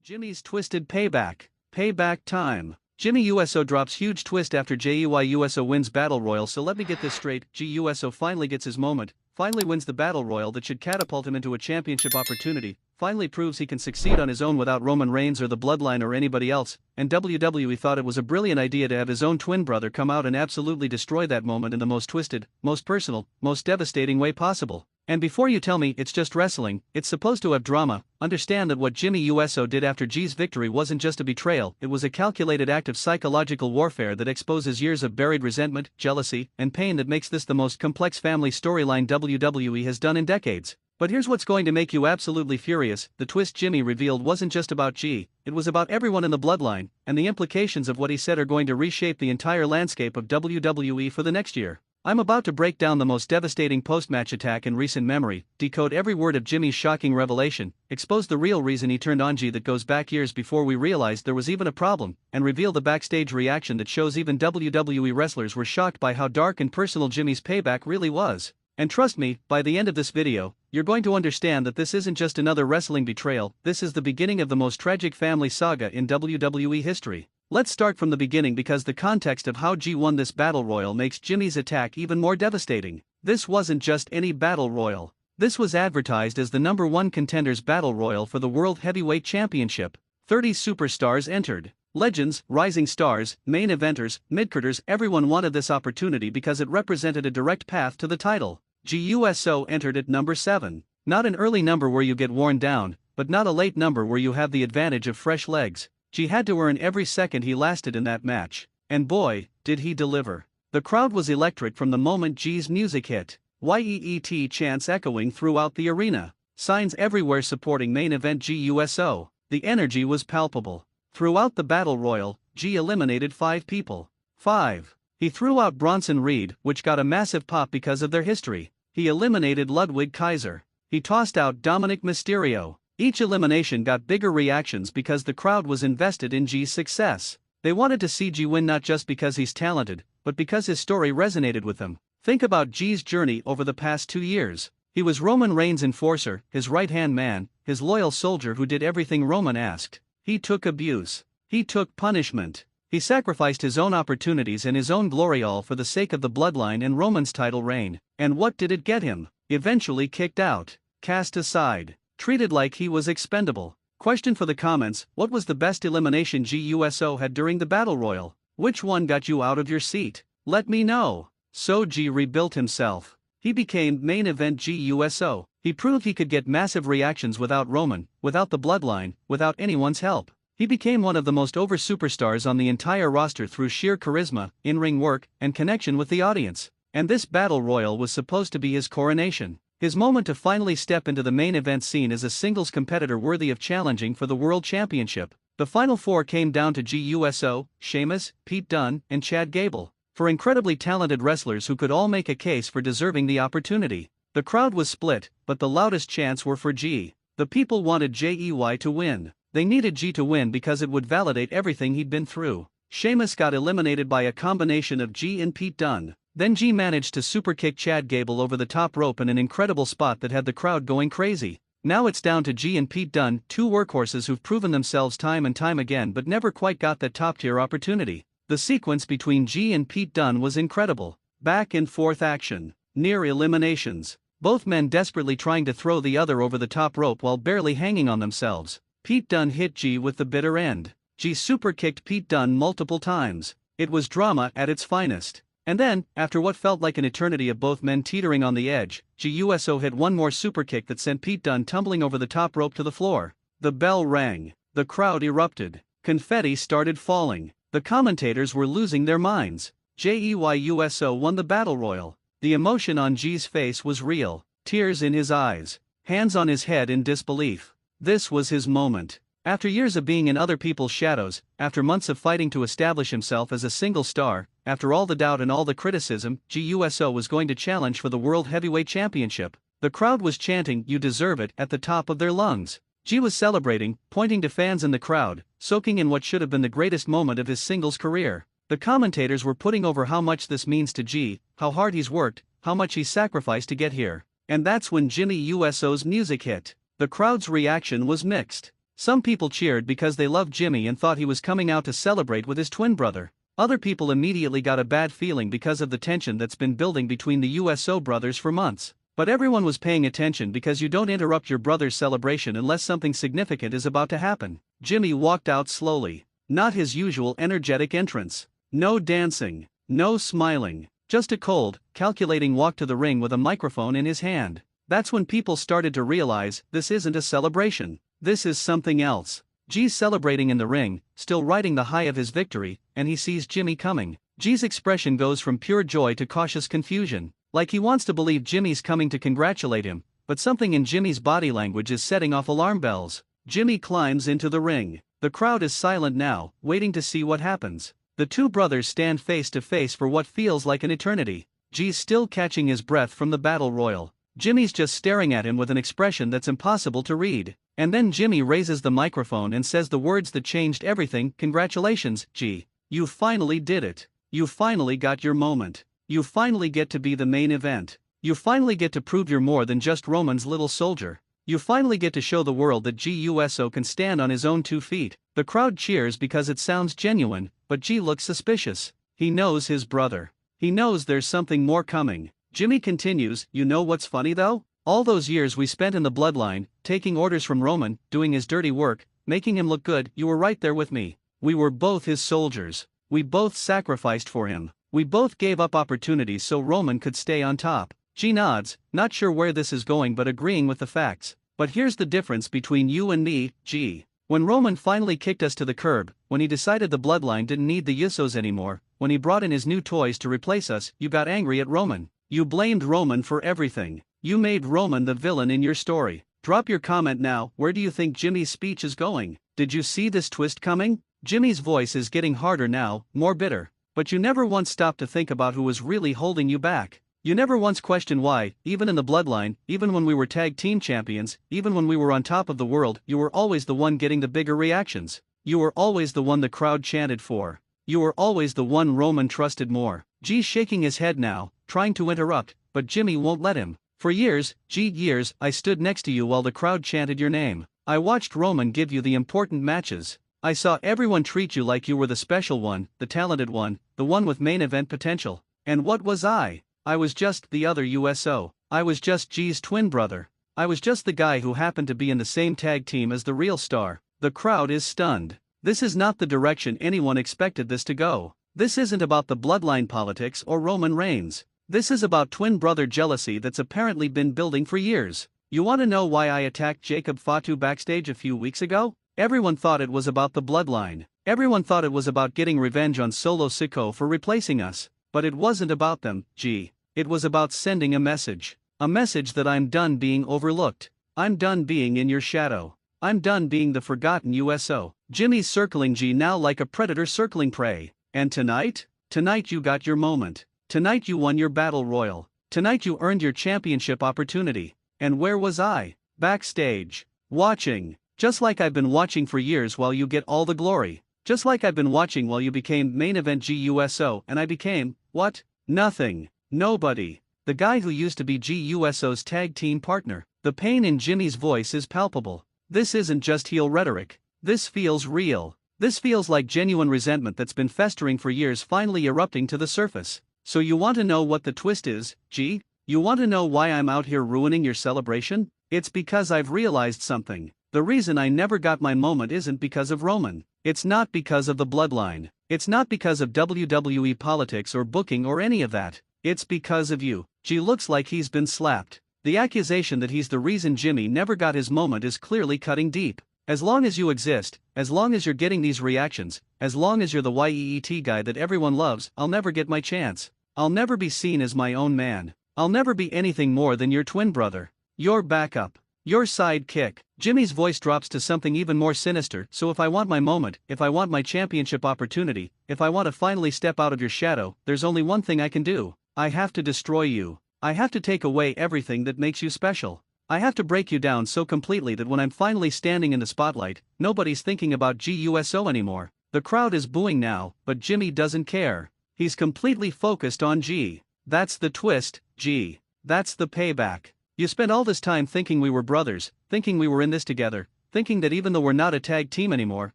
Jimmy's twisted payback. Payback time. Jimmy Uso drops huge twist after Jey Uso wins Battle Royal. So let me get this straight, Jey Uso finally gets his moment, finally wins the Battle Royal that should catapult him into a championship opportunity, finally proves he can succeed on his own without Roman Reigns or the Bloodline or anybody else, and WWE thought it was a brilliant idea to have his own twin brother come out and absolutely destroy that moment in the most twisted, most personal, most devastating way possible. And before you tell me it's just wrestling, it's supposed to have drama, understand that what Jimmy Uso did after Jey's victory wasn't just a betrayal, it was a calculated act of psychological warfare that exposes years of buried resentment, jealousy, and pain that makes this the most complex family storyline WWE has done in decades. But here's what's going to make you absolutely furious: the twist Jimmy revealed wasn't just about Jey, it was about everyone in the Bloodline, and the implications of what he said are going to reshape the entire landscape of WWE for the next year. I'm about to break down the most devastating post-match attack in recent memory, decode every word of Jimmy's shocking revelation, expose the real reason he turned on Jey that goes back years before we realized there was even a problem, and reveal the backstage reaction that shows even WWE wrestlers were shocked by how dark and personal Jimmy's payback really was. And trust me, by the end of this video, you're going to understand that this isn't just another wrestling betrayal, this is the beginning of the most tragic family saga in WWE history. Let's start from the beginning because the context of how Jey won this Battle Royal makes Jimmy's attack even more devastating. This wasn't just any Battle Royal. This was advertised as the #1 Contenders Battle Royal for the World Heavyweight Championship. 30 superstars entered. Legends, rising stars, main eventers, mid-carders, everyone wanted this opportunity because it represented a direct path to the title. Jey Uso entered at number 7. Not an early number where you get worn down, but not a late number where you have the advantage of fresh legs. Jey had to earn every second he lasted in that match. And boy, did he deliver. The crowd was electric from the moment Jey's music hit. YEET chants echoing throughout the arena. Signs everywhere supporting main event Jey Uso. The energy was palpable. Throughout the Battle Royal, Jey eliminated 5 people. 5. He threw out Bronson Reed, which got a massive pop because of their history. He eliminated Ludwig Kaiser. He tossed out Dominic Mysterio. Each elimination got bigger reactions because the crowd was invested in Jey's success. They wanted to see Jey win not just because he's talented, but because his story resonated with them. Think about Jey's journey over the past 2 years. He was Roman Reigns' enforcer, his right-hand man, his loyal soldier who did everything Roman asked. He took abuse. He took punishment. He sacrificed his own opportunities and his own glory all for the sake of the Bloodline and Roman's title reign. And what did it get him? Eventually kicked out. Cast aside. Treated like he was expendable. Question for the comments: what was the best elimination Jey Uso had during the Battle Royal? Which one got you out of your seat? Let me know. So Jey rebuilt himself. He became main event Jey Uso. He proved he could get massive reactions without Roman, without the Bloodline, without anyone's help. He became one of the most over superstars on the entire roster through sheer charisma, in-ring work, and connection with the audience. And this Battle Royal was supposed to be his coronation. His moment to finally step into the main event scene as a singles competitor worthy of challenging for the World Championship. The final 4 came down to Jey Uso, Sheamus, Pete Dunne, and Chad Gable. 4 incredibly talented wrestlers who could all make a case for deserving the opportunity. The crowd was split, but the loudest chants were for Jey. The people wanted Jey to win. They needed Jey to win because it would validate everything he'd been through. Sheamus got eliminated by a combination of Jey and Pete Dunne. Then Jey managed to superkick Chad Gable over the top rope in an incredible spot that had the crowd going crazy. Now it's down to Jey and Pete Dunne, 2 workhorses who've proven themselves time and time again but never quite got that top-tier opportunity. The sequence between Jey and Pete Dunne was incredible. Back and forth action. Near eliminations. Both men desperately trying to throw the other over the top rope while barely hanging on themselves. Pete Dunne hit Jey with the bitter end. Jey superkicked Pete Dunne multiple times. It was drama at its finest. And then, after what felt like an eternity of both men teetering on the edge, Jey Uso hit one more superkick that sent Pete Dunne tumbling over the top rope to the floor. The bell rang. The crowd erupted. Confetti started falling. The commentators were losing their minds. Jey Uso won the Battle Royal. The emotion on Jey's face was real. Tears in his eyes. Hands on his head in disbelief. This was his moment. After years of being in other people's shadows, after months of fighting to establish himself as a single star, after all the doubt and all the criticism, Jey Uso was going to challenge for the World Heavyweight Championship. The crowd was chanting "You deserve it" at the top of their lungs. Jey was celebrating, pointing to fans in the crowd, soaking in what should have been the greatest moment of his singles career. The commentators were putting over how much this means to Jey, how hard he's worked, how much he's sacrificed to get here. And that's when Jimmy Uso's music hit. The crowd's reaction was mixed. Some people cheered because they loved Jimmy and thought he was coming out to celebrate with his twin brother. Other people immediately got a bad feeling because of the tension that's been building between the USO brothers for months. But everyone was paying attention because you don't interrupt your brother's celebration unless something significant is about to happen. Jimmy walked out slowly. Not his usual energetic entrance. No dancing. No smiling. Just a cold, calculating walk to the ring with a microphone in his hand. That's when people started to realize this isn't a celebration. This is something else. Jey's celebrating in the ring, still riding the high of his victory, and he sees Jimmy coming. Jey's expression goes from pure joy to cautious confusion, like he wants to believe Jimmy's coming to congratulate him, but something in Jimmy's body language is setting off alarm bells. Jimmy climbs into the ring. The crowd is silent now, waiting to see what happens. The two brothers stand face to face for what feels like an eternity. Jey's still catching his breath from the battle royal. Jimmy's just staring at him with an expression that's impossible to read. And then Jimmy raises the microphone and says the words that changed everything. Congratulations, Jey. You finally did it. You finally got your moment. You finally get to be the main event. You finally get to prove you're more than just Roman's little soldier. You finally get to show the world that Jey Uso can stand on his own 2 feet. The crowd cheers because it sounds genuine, but Jey looks suspicious. He knows his brother. He knows there's something more coming. Jimmy continues, you know what's funny though? All those years we spent in the bloodline, taking orders from Roman, doing his dirty work, making him look good, you were right there with me. We were both his soldiers. We both sacrificed for him. We both gave up opportunities so Roman could stay on top. Jey nods, not sure where this is going but agreeing with the facts. But here's the difference between you and me, Jey. When Roman finally kicked us to the curb, when he decided the bloodline didn't need the Usos anymore, when he brought in his new toys to replace us, you got angry at Roman. You blamed Roman for everything. You made Roman the villain in your story. Drop your comment now. Where do you think Jimmy's speech is going? Did you see this twist coming? Jimmy's voice is getting harder now, more bitter. But you never once stopped to think about who was really holding you back. You never once questioned why, even in the bloodline, even when we were tag team champions, even when we were on top of the world, you were always the one getting the bigger reactions. You were always the one the crowd chanted for. You were always the one Roman trusted more. Jey's shaking his head now, trying to interrupt, but Jimmy won't let him. For years, Jey, years, I stood next to you while the crowd chanted your name. I watched Roman give you the important matches. I saw everyone treat you like you were the special one, the talented one, the one with main event potential. And what was I? I was just the other USO. I was just Jey's twin brother. I was just the guy who happened to be in the same tag team as the real star. The crowd is stunned. This is not the direction anyone expected this to go. This isn't about the bloodline politics or Roman Reigns. This is about twin brother jealousy that's apparently been building for years. You want to know why I attacked Jacob Fatu backstage a few weeks ago? Everyone thought it was about the bloodline. Everyone thought it was about getting revenge on Solo Sikoa for replacing us. But it wasn't about them, Jey. It was about sending a message. A message that I'm done being overlooked. I'm done being in your shadow. I'm done being the forgotten USO. Jimmy's circling Jey now like a predator circling prey. And tonight? Tonight you got your moment. Tonight you won your battle royal. Tonight you earned your championship opportunity. And where was I? Backstage. Watching. Just like I've been watching for years while you get all the glory. Just like I've been watching while you became main event Jey Uso and I became, what? Nothing. Nobody. The guy who used to be Jey Uso's tag team partner. The pain in Jimmy's voice is palpable. This isn't just heel rhetoric. This feels real. This feels like genuine resentment that's been festering for years finally erupting to the surface. So you want to know what the twist is, Jey? You want to know why I'm out here ruining your celebration? It's because I've realized something. The reason I never got my moment isn't because of Roman. It's not because of the bloodline. It's not because of WWE politics or booking or any of that. It's because of you. Jey looks like he's been slapped. The accusation that he's the reason Jimmy never got his moment is clearly cutting deep. As long as you exist, as long as you're getting these reactions, as long as you're the YEET guy that everyone loves, I'll never get my chance. I'll never be seen as my own man. I'll never be anything more than your twin brother. Your backup. Your sidekick. Jimmy's voice drops to something even more sinister. So if I want my moment, if I want my championship opportunity, if I want to finally step out of your shadow, there's only one thing I can do. I have to destroy you. I have to take away everything that makes you special. I have to break you down so completely that when I'm finally standing in the spotlight, nobody's thinking about Jey Uso anymore. The crowd is booing now, but Jimmy doesn't care. He's completely focused on Jey. That's the twist, Jey. That's the payback. You spent all this time thinking we were brothers, thinking we were in this together, thinking that even though we're not a tag team anymore,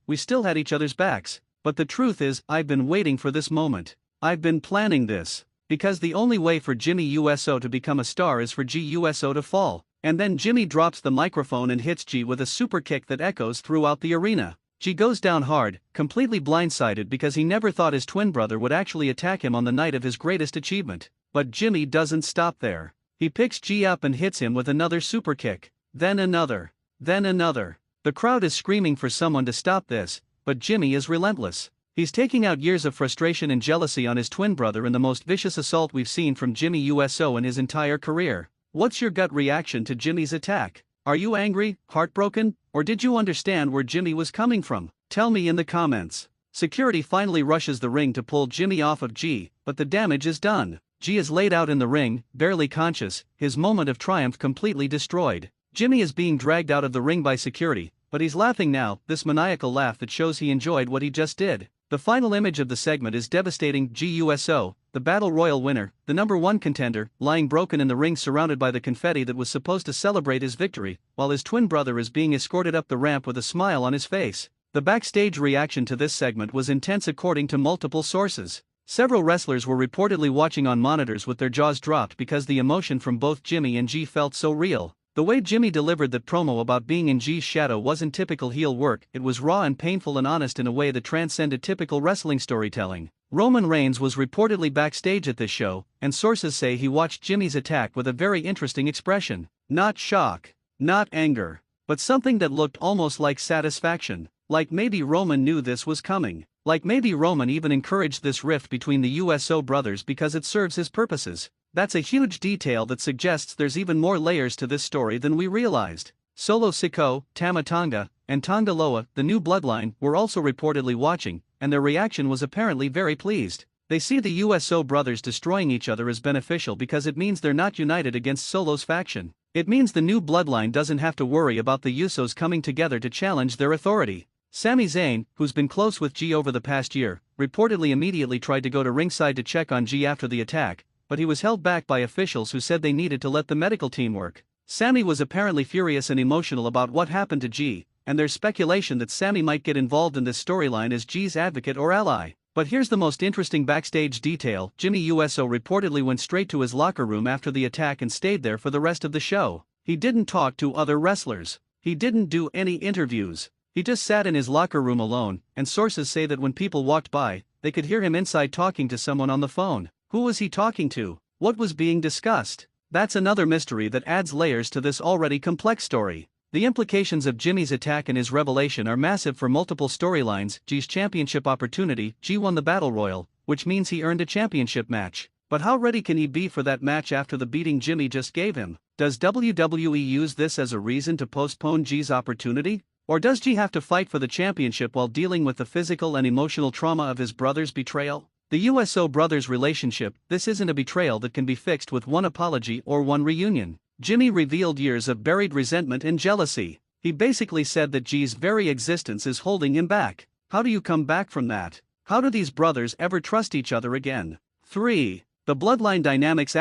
we still had each other's backs. But the truth is, I've been waiting for this moment. I've been planning this. Because the only way for Jimmy Uso to become a star is for Jey Uso to fall. And then Jimmy drops the microphone and hits Jey with a super kick that echoes throughout the arena. Jey goes down hard, completely blindsided because he never thought his twin brother would actually attack him on the night of his greatest achievement. But Jimmy doesn't stop there. He picks Jey up and hits him with another super kick. Then another. Then another. The crowd is screaming for someone to stop this, but Jimmy is relentless. He's taking out years of frustration and jealousy on his twin brother in the most vicious assault we've seen from Jimmy Uso in his entire career. What's your gut reaction to Jimmy's attack? Are you angry, heartbroken, or did you understand where Jimmy was coming from? Tell me in the comments. Security finally rushes the ring to pull Jimmy off of Jey, but the damage is done. Jey is laid out in the ring, barely conscious, his moment of triumph completely destroyed. Jimmy is being dragged out of the ring by security, but he's laughing now, this maniacal laugh that shows he enjoyed what he just did. The final image of the segment is devastating. Jey Uso, the Battle Royal winner, the #1 contender, lying broken in the ring surrounded by the confetti that was supposed to celebrate his victory, while his twin brother is being escorted up the ramp with a smile on his face. The backstage reaction to this segment was intense according to multiple sources. Several wrestlers were reportedly watching on monitors with their jaws dropped because the emotion from both Jimmy and Jey felt so real. The way Jimmy delivered that promo about being in Jey's shadow wasn't typical heel work, it was raw and painful and honest in a way that transcended typical wrestling storytelling. Roman Reigns was reportedly backstage at this show, and sources say he watched Jimmy's attack with a very interesting expression. Not shock, not anger, but something that looked almost like satisfaction. Like maybe Roman knew this was coming. Like maybe Roman even encouraged this rift between the Uso brothers because it serves his purposes. That's a huge detail that suggests there's even more layers to this story than we realized. Solo Sikoa, Tama Tonga, and Tonga Loa, the new bloodline, were also reportedly watching, and their reaction was apparently very pleased. They see the Uso brothers destroying each other as beneficial because it means they're not united against Solo's faction. It means the new bloodline doesn't have to worry about the Usos coming together to challenge their authority. Sami Zayn, who's been close with Jey over the past year, reportedly immediately tried to go to ringside to check on Jey after the attack, but he was held back by officials who said they needed to let the medical team work. Sami was apparently furious and emotional about what happened to Jey, and there's speculation that Sami might get involved in this storyline as Jey's advocate or ally. But here's the most interesting backstage detail: Jimmy Uso reportedly went straight to his locker room after the attack and stayed there for the rest of the show. He didn't talk to other wrestlers. He didn't do any interviews. He just sat in his locker room alone, and sources say that when people walked by, they could hear him inside talking to someone on the phone. Who was he talking to? What was being discussed? That's another mystery that adds layers to this already complex story. The implications of Jimmy's attack and his revelation are massive for multiple storylines. Jey's championship opportunity: Jey won the Battle Royal, which means he earned a championship match. But how ready can he be for that match after the beating Jimmy just gave him? Does WWE use this as a reason to postpone Jey's opportunity? Or does Jey have to fight for the championship while dealing with the physical and emotional trauma of his brother's betrayal? The Uso brothers' relationship: this isn't a betrayal that can be fixed with one apology or one reunion. Jimmy revealed years of buried resentment and jealousy. He basically said that Jey's very existence is holding him back. How do you come back from that? How do these brothers ever trust each other again? 3. The bloodline dynamics ***,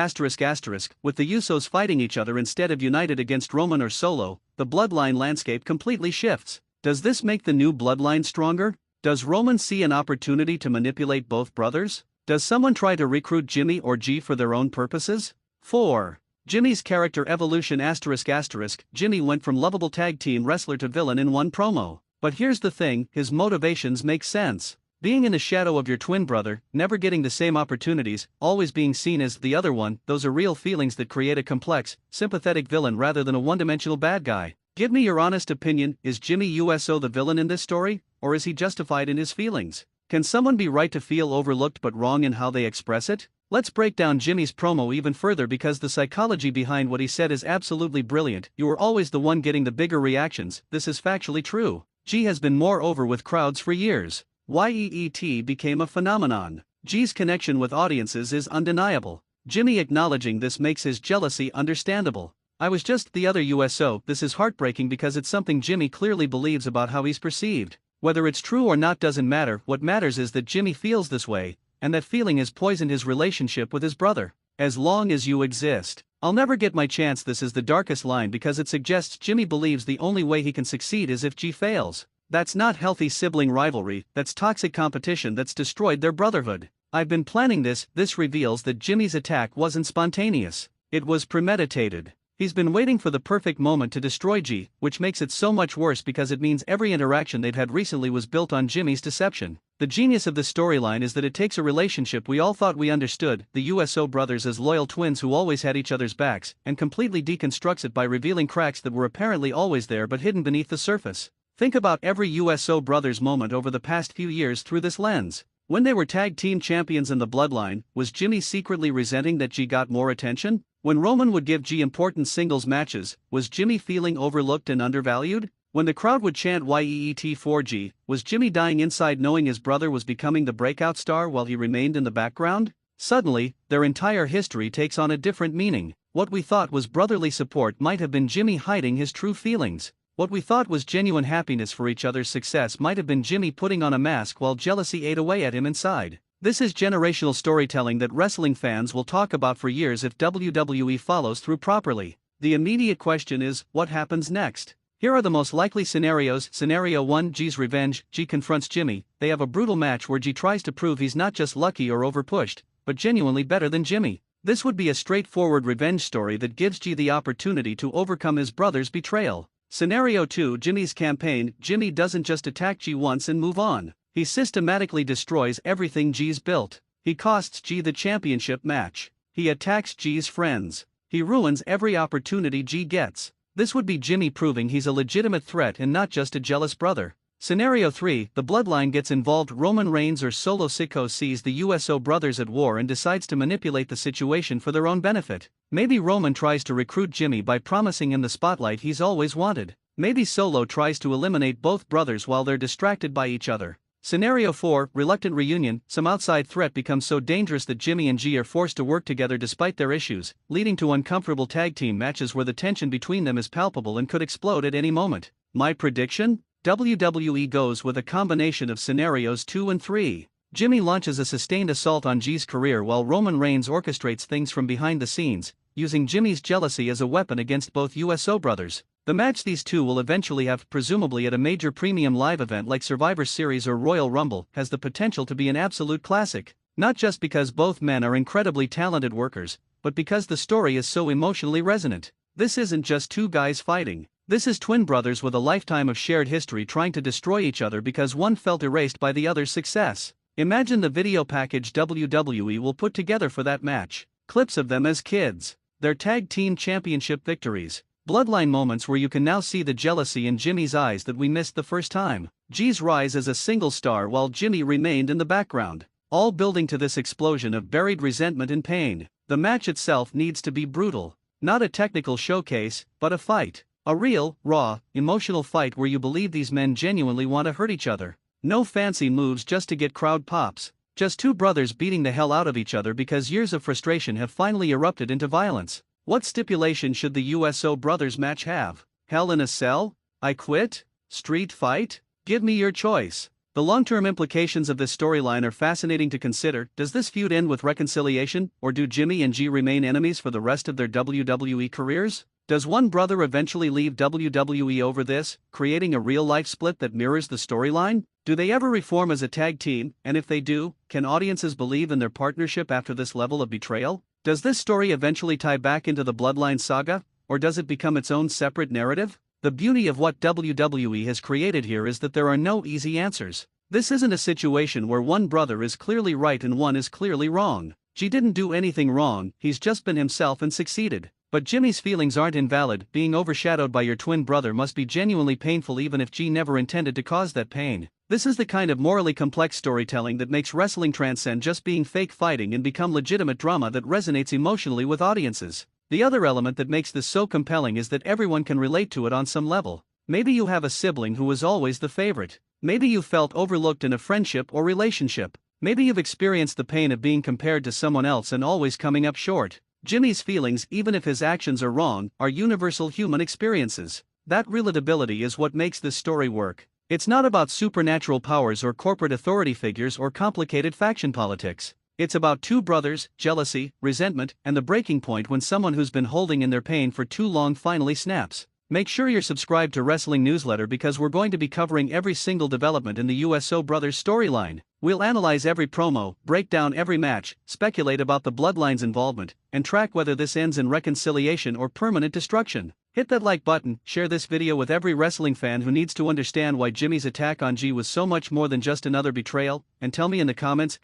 with the Usos fighting each other instead of united against Roman or Solo, the bloodline landscape completely shifts. Does this make the new bloodline stronger? Does Roman see an opportunity to manipulate both brothers? Does someone try to recruit Jimmy or Jey for their own purposes? 4. Jimmy's character evolution ***. Jimmy went from lovable tag team wrestler to villain in one promo. But here's the thing, his motivations make sense. Being in the shadow of your twin brother, never getting the same opportunities, always being seen as the other one, those are real feelings that create a complex, sympathetic villain rather than a one-dimensional bad guy. Give me your honest opinion: is Jimmy Uso the villain in this story, or is he justified in his feelings? Can someone be right to feel overlooked but wrong in how they express it? Let's break down Jimmy's promo even further because the psychology behind what he said is absolutely brilliant. You are always the one getting the bigger reactions. This is factually true. Jey has been more over with crowds for years. YEET became a phenomenon. Jey's connection with audiences is undeniable. Jimmy acknowledging this makes his jealousy understandable. I was just the other Uso. This is heartbreaking because it's something Jimmy clearly believes about how he's perceived. Whether it's true or not doesn't matter. What matters is that Jimmy feels this way, and that feeling has poisoned his relationship with his brother. As long as you exist, I'll never get my chance. This is the darkest line because it suggests Jimmy believes the only way he can succeed is if Jey fails. That's not healthy sibling rivalry, that's toxic competition that's destroyed their brotherhood. I've been planning this. This reveals that Jimmy's attack wasn't spontaneous. It was premeditated. He's been waiting for the perfect moment to destroy Jey, which makes it so much worse because it means every interaction they've had recently was built on Jimmy's deception. The genius of this storyline is that it takes a relationship we all thought we understood, the USO brothers as loyal twins who always had each other's backs, and completely deconstructs it by revealing cracks that were apparently always there but hidden beneath the surface. Think about every USO brothers moment over the past few years through this lens. When they were tag team champions in the Bloodline, was Jimmy secretly resenting that Jey got more attention? When Roman would give Jey important singles matches, was Jimmy feeling overlooked and undervalued? When the crowd would chant YEET for Jey, was Jimmy dying inside knowing his brother was becoming the breakout star while he remained in the background? Suddenly, their entire history takes on a different meaning. What we thought was brotherly support might have been Jimmy hiding his true feelings. What we thought was genuine happiness for each other's success might have been Jimmy putting on a mask while jealousy ate away at him inside. This is generational storytelling that wrestling fans will talk about for years if WWE follows through properly. The immediate question is, what happens next? Here are the most likely scenarios. Scenario 1: Jey's revenge. Jey confronts Jimmy. They have a brutal match where Jey tries to prove he's not just lucky or overpushed, but genuinely better than Jimmy. This would be a straightforward revenge story that gives Jey the opportunity to overcome his brother's betrayal. Scenario 2: Jimmy's campaign. Jimmy doesn't just attack Jey once and move on. He systematically destroys everything Jey's built. He costs Jey the championship match. He attacks Jey's friends. He ruins every opportunity Jey gets. This would be Jimmy proving he's a legitimate threat and not just a jealous brother. Scenario 3: The Bloodline gets involved. Roman Reigns or Solo Sikoa sees the USO brothers at war and decides to manipulate the situation for their own benefit. Maybe Roman tries to recruit Jimmy by promising him the spotlight he's always wanted. Maybe Solo tries to eliminate both brothers while they're distracted by each other. Scenario 4: Reluctant reunion. Some outside threat becomes so dangerous that Jimmy and Jey are forced to work together despite their issues, leading to uncomfortable tag team matches where the tension between them is palpable and could explode at any moment. My prediction? WWE goes with a combination of scenarios 2 and 3. Jimmy launches a sustained assault on Jey's career while Roman Reigns orchestrates things from behind the scenes, using Jimmy's jealousy as a weapon against both USO brothers. The match these two will eventually have, presumably at a major premium live event like Survivor Series or Royal Rumble, has the potential to be an absolute classic. Not just because both men are incredibly talented workers, but because the story is so emotionally resonant. This isn't just two guys fighting. This is twin brothers with a lifetime of shared history trying to destroy each other because one felt erased by the other's success. Imagine the video package WWE will put together for that match. Clips of them as kids. Their tag team championship victories. Bloodline moments where you can now see the jealousy in Jimmy's eyes that we missed the first time. Jey's rise as a single star while Jimmy remained in the background. All building to this explosion of buried resentment and pain. The match itself needs to be brutal. Not a technical showcase, but a fight. A real, raw, emotional fight where you believe these men genuinely want to hurt each other. No fancy moves just to get crowd pops. Just two brothers beating the hell out of each other because years of frustration have finally erupted into violence. What stipulation should the USO brothers match have? Hell in a Cell? I Quit? Street Fight? Give me your choice. The long-term implications of this storyline are fascinating to consider. Does this feud end with reconciliation, or do Jimmy and Jey remain enemies for the rest of their WWE careers? Does one brother eventually leave WWE over this, creating a real-life split that mirrors the storyline? Do they ever reform as a tag team, and if they do, can audiences believe in their partnership after this level of betrayal? Does this story eventually tie back into the Bloodline saga, or does it become its own separate narrative? The beauty of what WWE has created here is that there are no easy answers. This isn't a situation where one brother is clearly right and one is clearly wrong. Jey didn't do anything wrong, he's just been himself and succeeded. But Jimmy's feelings aren't invalid. Being overshadowed by your twin brother must be genuinely painful even if Jey never intended to cause that pain. This is the kind of morally complex storytelling that makes wrestling transcend just being fake fighting and become legitimate drama that resonates emotionally with audiences. The other element that makes this so compelling is that everyone can relate to it on some level. Maybe you have a sibling who was always the favorite. Maybe you felt overlooked in a friendship or relationship. Maybe you've experienced the pain of being compared to someone else and always coming up short. Jimmy's feelings, even if his actions are wrong, are universal human experiences. That relatability is what makes this story work. It's not about supernatural powers or corporate authority figures or complicated faction politics. It's about two brothers, jealousy, resentment, and the breaking point when someone who's been holding in their pain for too long finally snaps. Make sure you're subscribed to Wrestling Newsletter because we're going to be covering every single development in the USO brothers storyline. We'll analyze every promo, break down every match, speculate about the Bloodline's involvement, and track whether this ends in reconciliation or permanent destruction. Hit that like button, share this video with every wrestling fan who needs to understand why Jimmy's attack on Jey was so much more than just another betrayal, and tell me in the comments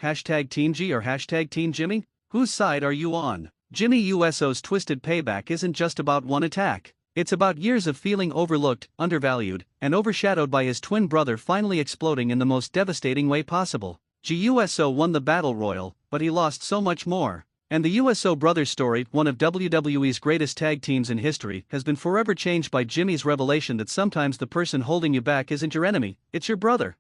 #Team Jey or #Team Jimmy. Whose side are you on? Jimmy Uso's twisted payback isn't just about one attack. It's about years of feeling overlooked, undervalued, and overshadowed by his twin brother finally exploding in the most devastating way possible. Jey Uso won the Battle Royal, but he lost so much more. And the Uso brothers story, one of WWE's greatest tag teams in history, has been forever changed by Jimmy's revelation that sometimes the person holding you back isn't your enemy, it's your brother.